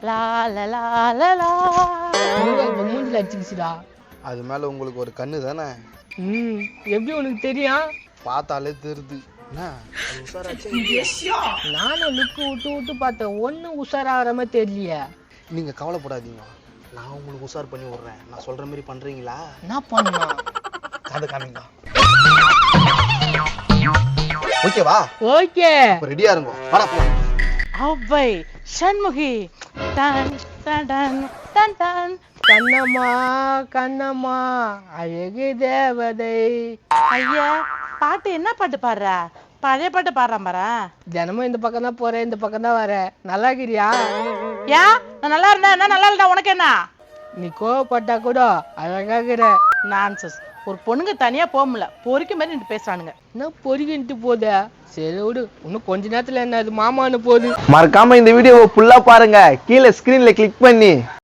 லா லா லா லா லா. மூஞ்சில அடிச்சுக்கிச்சுடா. அது மேல உங்களுக்கு ஒரு கண்ணு தானே? எப்படி உனக்கு தெரியும்? பார்த்தாலே தெரியுது. நானும் லுக்கு விட்டு விட்டு பார்த்தேன், ஒன்னும் உஷாராகிற மாதிரி தெரியலையே. நீங்க கவலைப்படாதீங்க, நான் உங்களுக்கு உஷார் பண்ணி விடுறேன். நான் சொல்ற மாதிரி பண்றீங்களா? என்ன பண்ணலாம்? கதை காமிங்க. ஓகேவா? ஓகே, ரெடியா இருங்க, வாடா போலாம். Avvai Shanmughi done done done done done. Kannamma Kannamma அழகு தேவதை. ஐயா, பாட்டு என்ன பாட்டு பாடுற? பழைய பாட்டு பாடுறான் பாரு. தினமும் இந்த பக்கம் தான் போறேன், இந்த பக்கம் தான் வரேன். நல்லா இருக்கிறியா? ஏன் நான் நல்லா இருந்தேன் என்ன நல்லா இருந்தா உனக்கு என்ன? நீ கோவப்பட்டா கூட அழகாகிற. நான்சஸ். ஒரு பொண்ணுங்க தனியா போக முடியல, பொறுக்கி மாதிரி நின்று பேசுறானுங்க. என்ன பொறுக்கிட்டு போத? சரி விடு, இன்னும் கொஞ்ச நேரத்துல என்ன அது மாமான்னு போகுது. மறக்காம இந்த வீடியோவை ஃபுல்லா பாருங்க, கீழே ஸ்கிரீன்ல கிளிக் பண்ணி